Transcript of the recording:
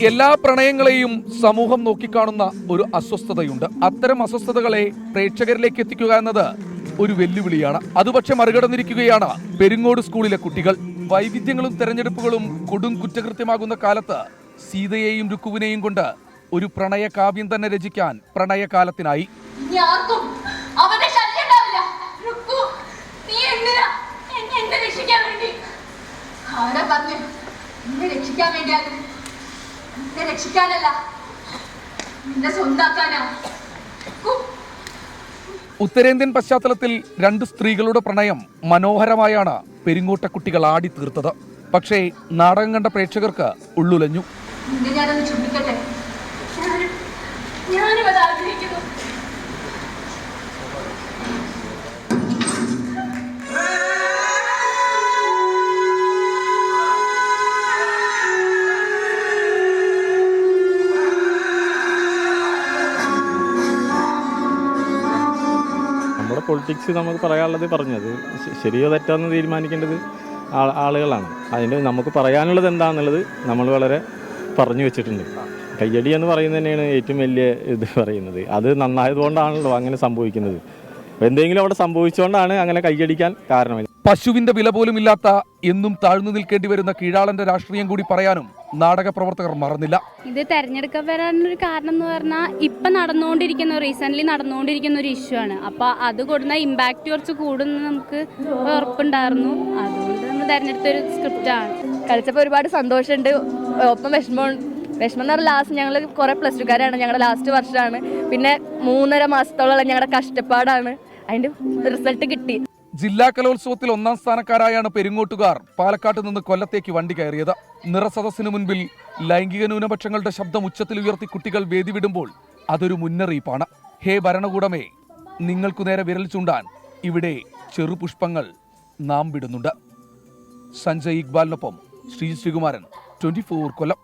എല്ലാ പ്രണയങ്ങളെയും സമൂഹം നോക്കിക്കാണുന്ന ഒരു അസ്വസ്ഥതയുണ്ട്. അത്തരം അസ്വസ്ഥതകളെ പ്രേക്ഷകരിലേക്ക് എത്തിക്കുക എന്നത് ഒരു വെല്ലുവിളിയാണ്. അതുപക്ഷെ മറികടന്നിരിക്കുകയാണ് പെരിങ്ങോട് സ്കൂളിലെ കുട്ടികൾ. വൈവിധ്യങ്ങളും തെരഞ്ഞെടുപ്പുകളും കൊടും കുറ്റകൃത്യമാകുന്ന കാലത്ത് സീതയെയും രുക്കുവിനെയും കൊണ്ട് ഒരു പ്രണയ കാവ്യം തന്നെ രചിക്കാൻ പ്രണയകാലത്തിനായി. ഉത്തരേന്ത്യൻ പശ്ചാത്തലത്തിൽ രണ്ട് സ്ത്രീകളുടെ പ്രണയം മനോഹരമായാണ് പെരിങ്ങോട്ടെ കുട്ടികൾ ആടിത്തീർത്തത്. പക്ഷേ നാടകം കണ്ട പ്രേക്ഷകർക്ക് ഉള്ളുലഞ്ഞു. നമ്മുടെ പൊളിറ്റിക്സ് നമുക്ക് പറയാനുള്ളത് പറഞ്ഞത് ശരിയോ തെറ്റാന്ന് തീരുമാനിക്കേണ്ടത് ആളുകളാണ്. അതിന് നമുക്ക് പറയാനുള്ളത് എന്താണെന്നുള്ളത് നമ്മൾ വളരെ പറഞ്ഞു വെച്ചിട്ടുണ്ട്. കയ്യടി എന്ന് പറയുന്നത് തന്നെയാണ് ഏറ്റവും വലിയ ഇത് പറയുന്നത്. അത് നന്നായതുകൊണ്ടാണല്ലോ അങ്ങനെ സംഭവിക്കുന്നത്. എന്തെങ്കിലും അവിടെ സംഭവിച്ചുകൊണ്ടാണ് അങ്ങനെ കയ്യടിക്കാൻ കാരണം. പശുവിന്റെ വില പോലും ഇല്ലാത്ത എന്നും താഴ്ന്നു നിൽക്കേണ്ടി വരുന്ന കീഴാളന്റെ രാഷ്ട്രീയം കൂടി പറയാനും നാടക പ്രവർത്തകർ മറന്നില്ല. ഇത് തെരഞ്ഞെടുക്കപ്പെടാനൊരു കാരണം എന്ന് പറഞ്ഞാൽ റീസെന്റ് നടന്നുകൊണ്ടിരിക്കുന്ന ഒരു ഇഷ്യൂ ആണ്. അപ്പൊ അത് കൊടുക്കുന്ന ഇമ്പാക്ട് കുറച്ച് കൂടുന്ന നമുക്ക് ഉറപ്പുണ്ടായിരുന്നു. അതുകൊണ്ട് നമ്മൾ തെരഞ്ഞെടുത്ത ഒരു സ്ക്രിപ്റ്റ് ആണ്. കളിച്ചപ്പോൾ ഒരുപാട് സന്തോഷമുണ്ട്, ഒപ്പം വിഷമം എന്ന് പറഞ്ഞാൽ ലാസ്റ്റ് ഞങ്ങൾ കുറെ പ്ലസ് ടുക്കാരാണ്, ഞങ്ങളുടെ ലാസ്റ്റ് വർഷമാണ്. പിന്നെ 3.5 മാസത്തോളം ഞങ്ങളുടെ കഷ്ടപ്പാടാണ്, അതിന്റെ റിസൾട്ട് കിട്ടി. ജില്ലാ കലോത്സവത്തിൽ 1ാം സ്ഥാനക്കാരായാണ് പെരിങ്ങോട്ടുകാർ പാലക്കാട്ട് നിന്ന് കൊല്ലത്തേക്ക് വണ്ടി കയറിയത്. നിറസദസ്സിന് മുൻപിൽ ലൈംഗിക ന്യൂനപക്ഷങ്ങളുടെ ശബ്ദം ഉച്ചത്തിൽ ഉയർത്തി കുട്ടികൾ വേദി വിടുമ്പോൾ അതൊരു മുന്നറിയിപ്പാണ്. ഹേ ഭരണകൂടമേ, നിങ്ങൾക്കു നേരെ വിരൽ ചൂണ്ടാൻ ഇവിടെ ചെറുപുഷ്പങ്ങൾ നാം വിടുന്നുണ്ട്. സഞ്ജയ് ഇക്ബാലിനൊപ്പം ശ്രീകുമാരൻ, 24 കൊല്ലം.